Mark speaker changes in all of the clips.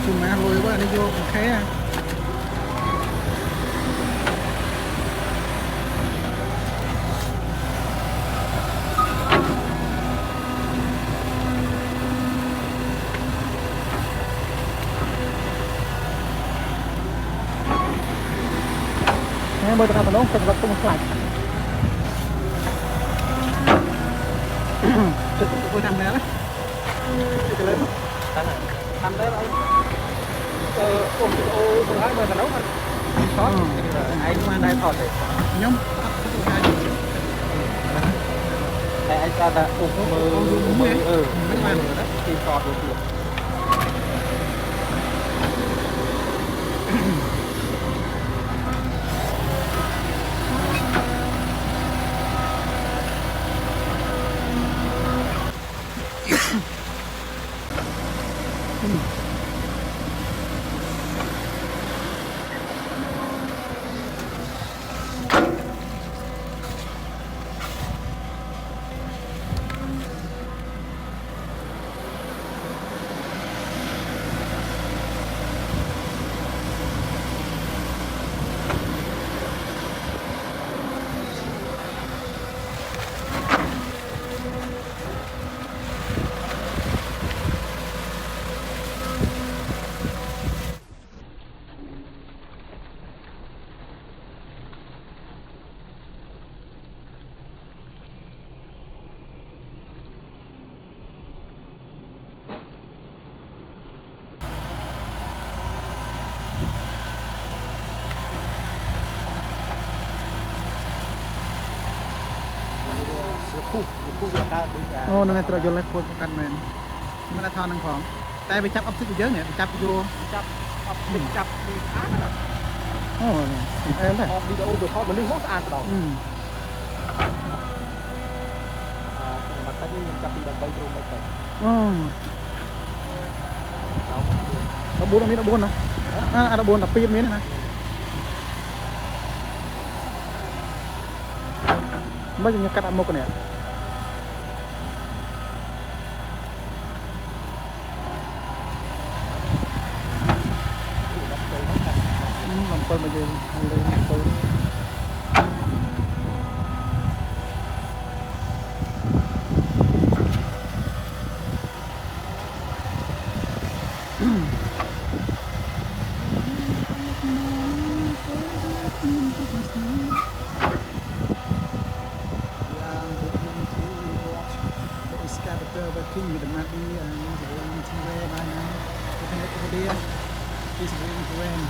Speaker 1: chung mà lùi quá đi vô khé à mới tao nó cần vật tung lại tôi làm đấy làm đấy ôm ô tôi thấy mà nấu ăn sót anh mang đây thọt nhóm anh ta đã ôm mơ mấy màn rồi đó thì thọt được ô nó này tôi vô lấy phunกันเหมือนมันทอนนั่งของแต่ไปจับออฟซิศเยอะเนี่ยไปจับอยู่จับออฟซิศจับดีอาร์โอ้เนี่ยเออเลยออกวิดีโอตัวทอดมันลึกมากอ่านต่อมันก็ยิ่งจับดีแบบใบตรงไปแต่เราบุญตรงนี้เราบุญนะเราบุญแต่ปีนี้นะไม่จะมีการอัดมุกเนี่ยคนมายืนเลยตัวที่อยู่ตรงนั้นที่ที่เวมานะที่เป็นตัวเดียที่สิบเอ็ดตัวเอง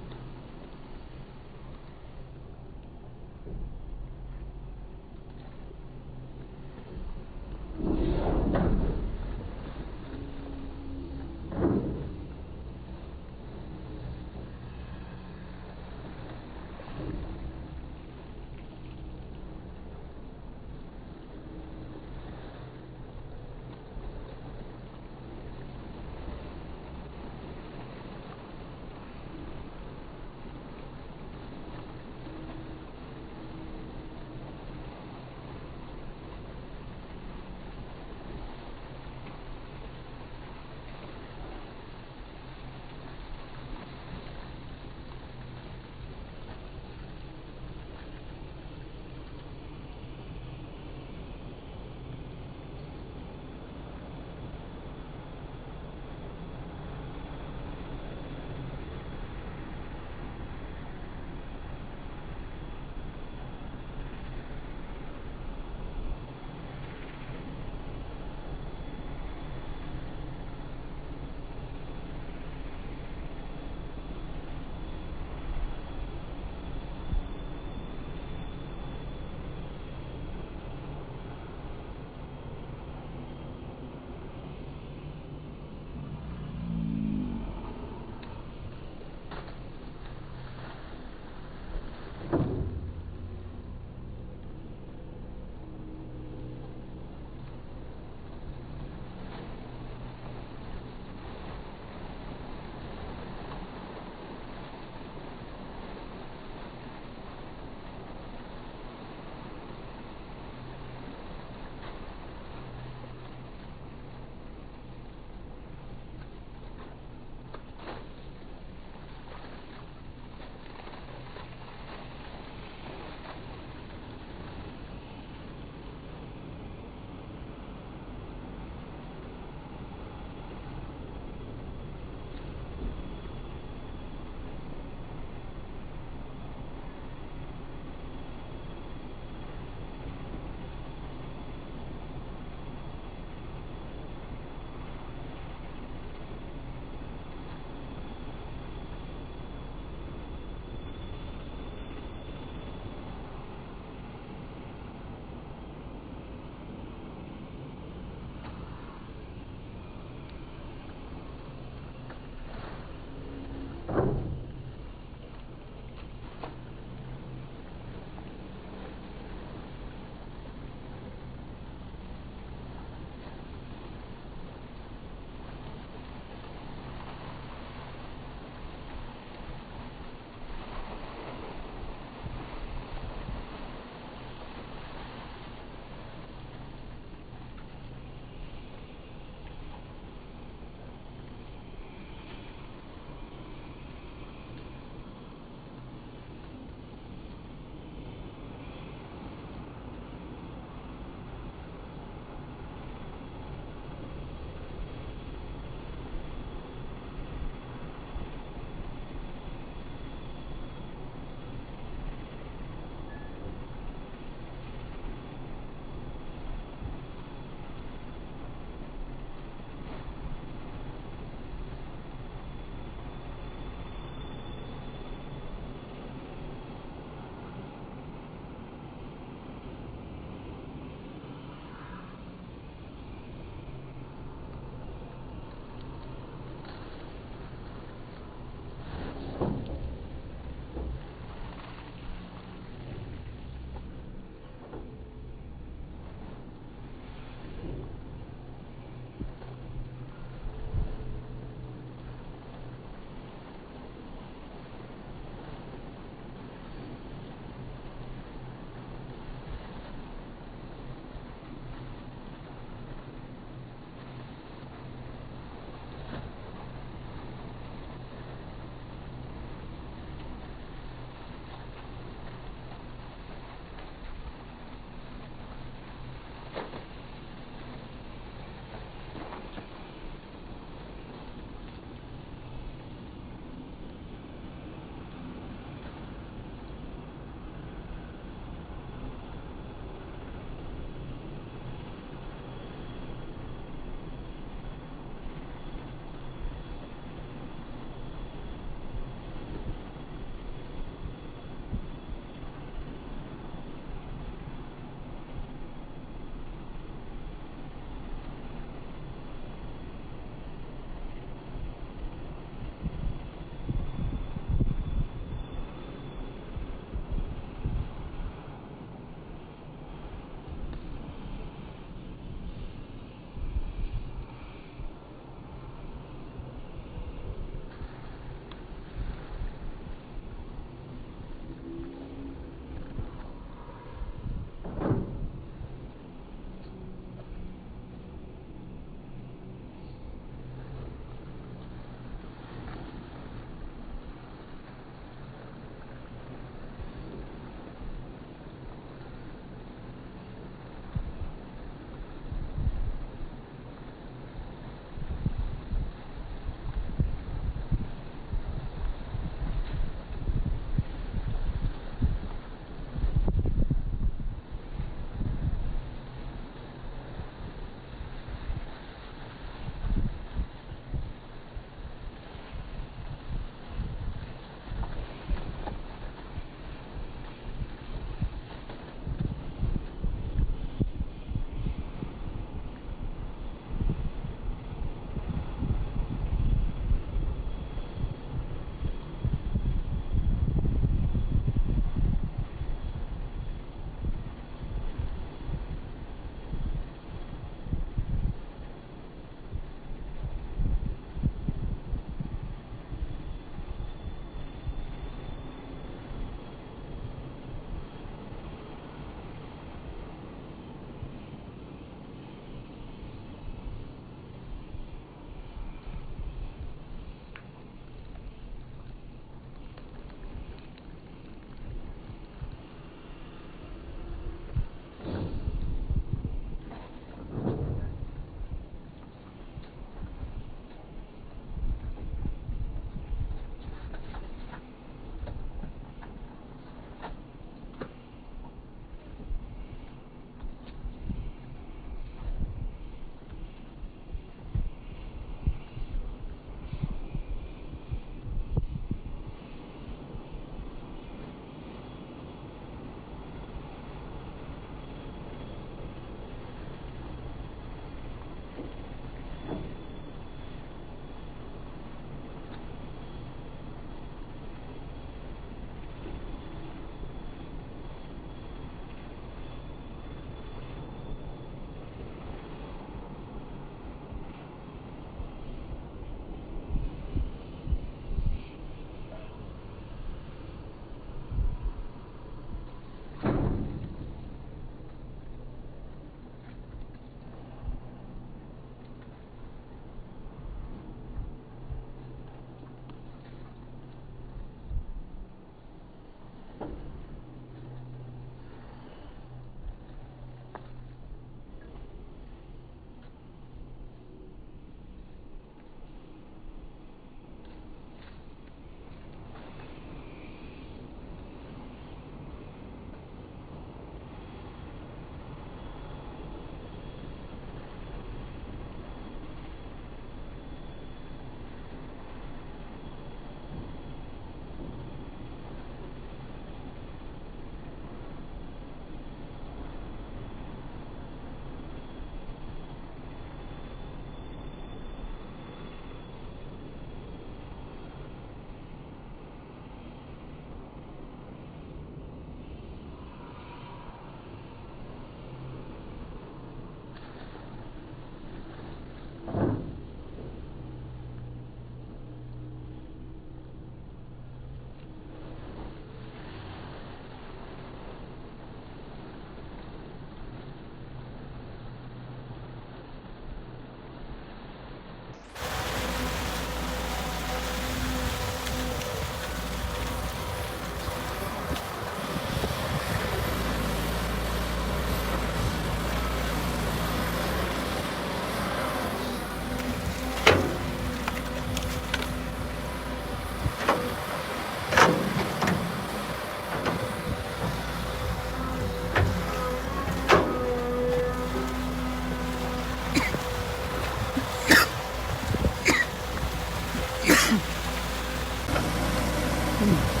Speaker 1: เ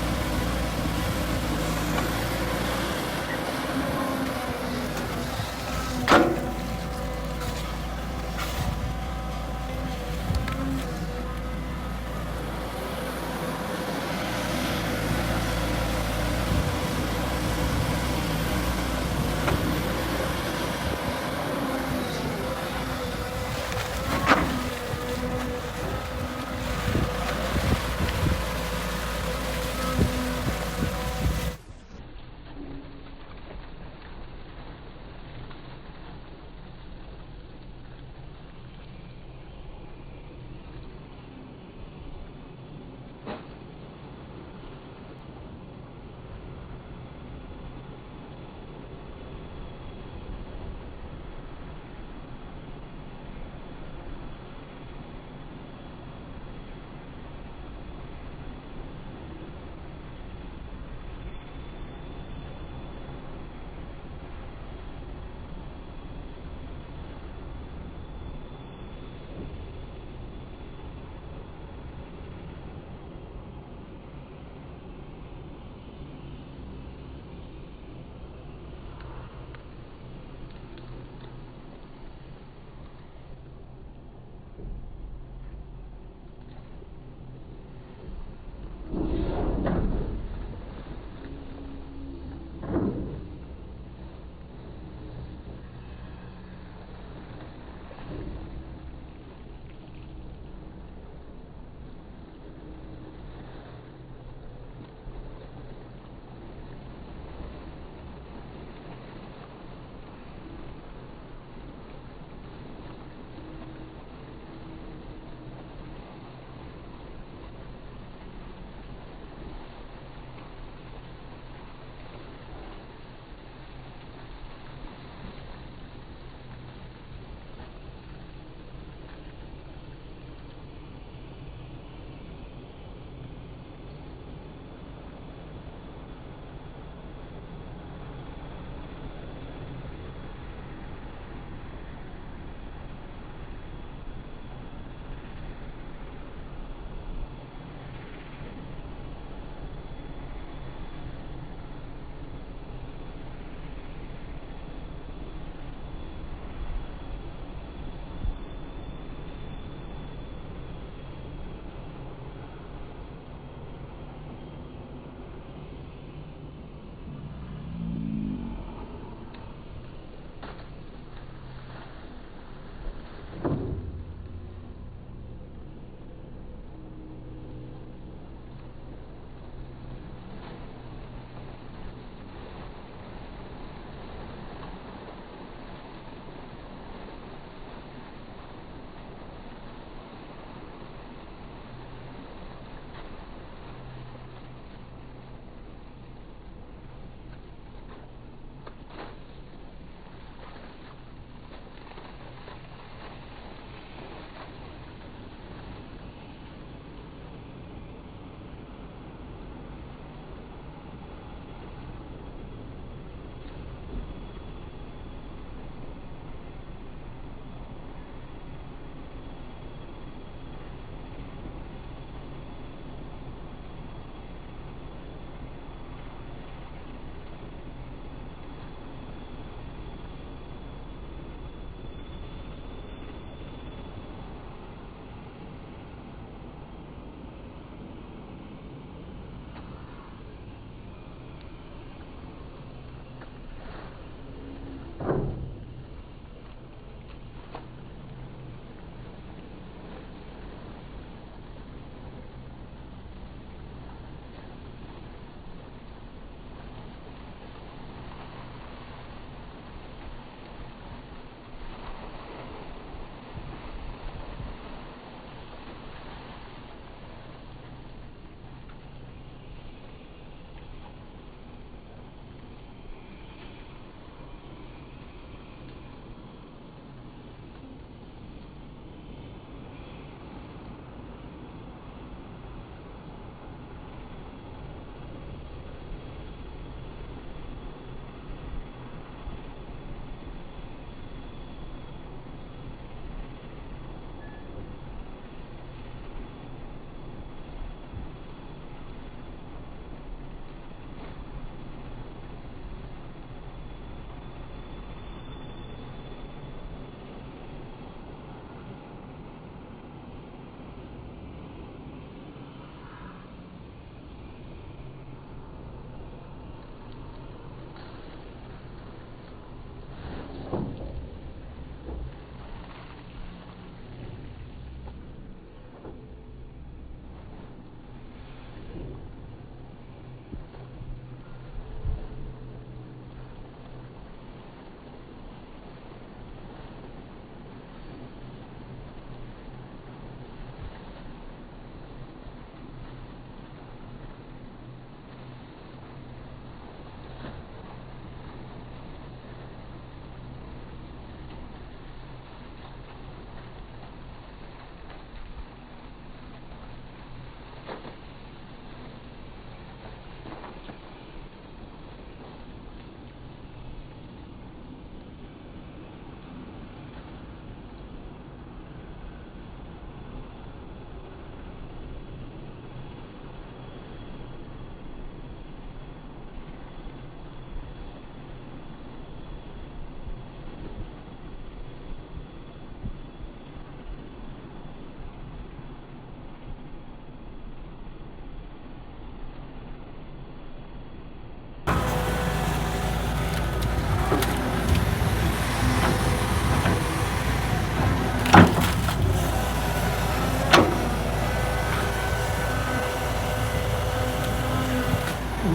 Speaker 1: nè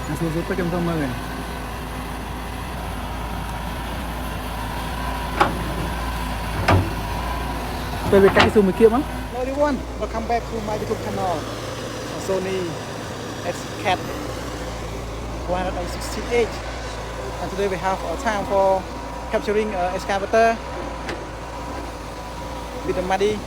Speaker 1: nó xuống có trong mơ rồi tôi về cái zoom mới kiaมั้ง Hello everyone, welcome back to my YouTube channel Sony XCAT 168 and today we have a time for capturing excavator with the muddy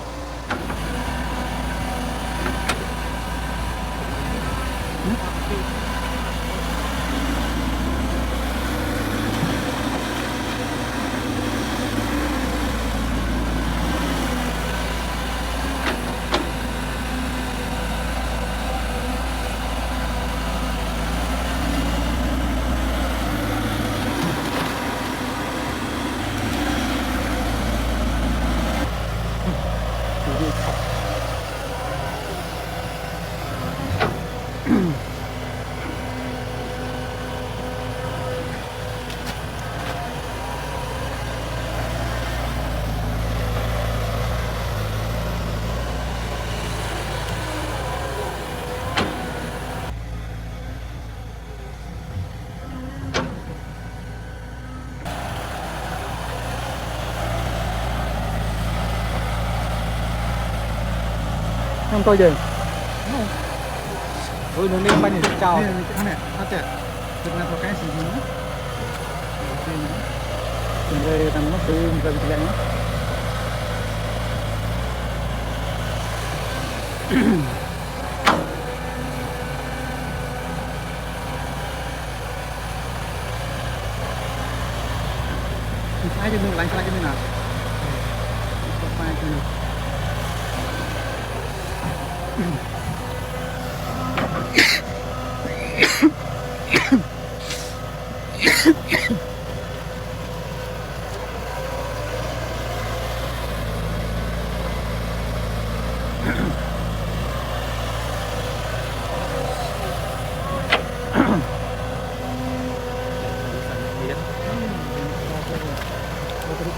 Speaker 1: không coi gì ôi nó nên bánh này chào cái này nó chẹt thực ra có cái gì nữa rồi tầm nó từ từ từ nó ai cho mình lạnh cho mình nào ai cho mình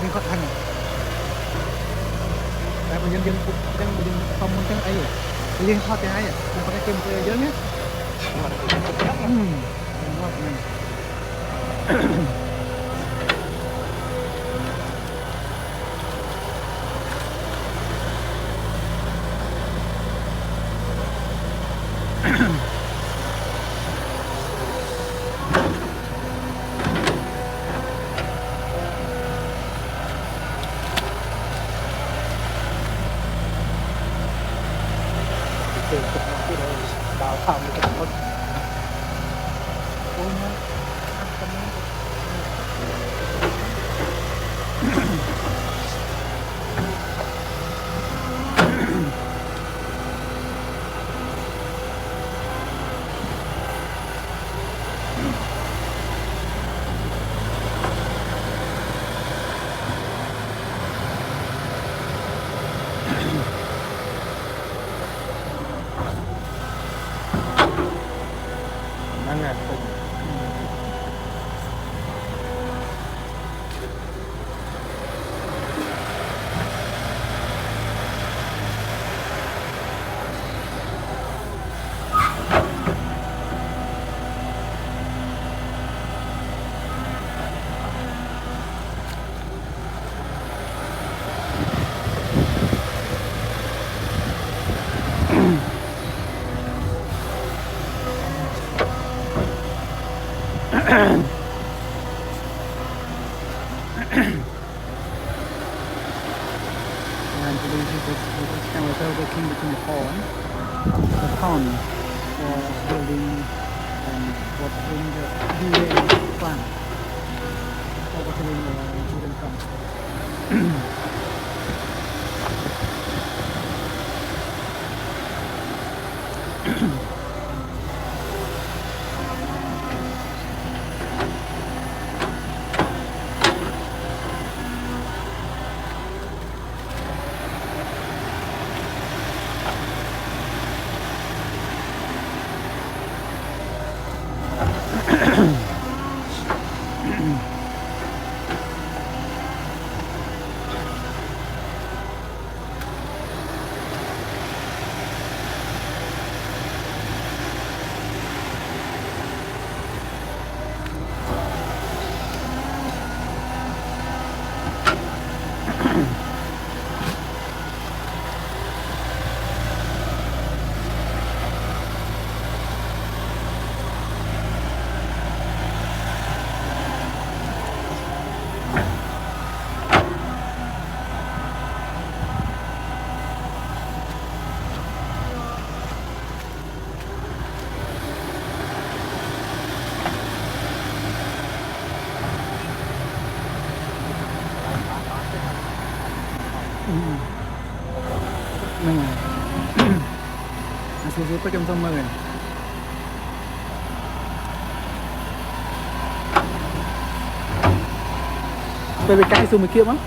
Speaker 1: mình có thành tại mình dân không muốn cái ấy riêng thoát cái ấy mình có cái kem tươi lớn nhất đào thảm được cái con ôi nó ăn con ăn nè and to this excavator working between the pond for building and watering the durian plant for watering the durian plant. นั่นไงสู้ๆไปจนเสมอไปใกล้ซูมเคียวมั้ง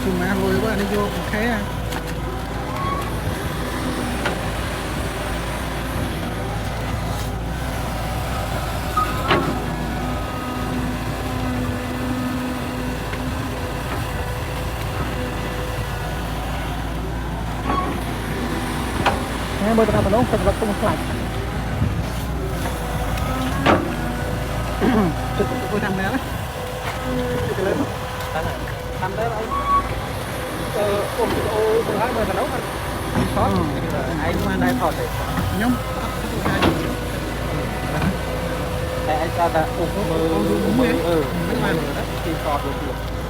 Speaker 1: ชุมมาโรยว่านี่โยกแค่เบอร์ตราบน้องเป็นรถตุ้งสลัดจุดไปทำแล้วนะจุดเลยทำได้ไหมผมจะโอ้สุดท้ายเบอร์ตราน้องมันซอสไอ้มาได้ทอดเลยnhómไอ้ta đã ôm mơ mấy màn rồi đó thì sọt được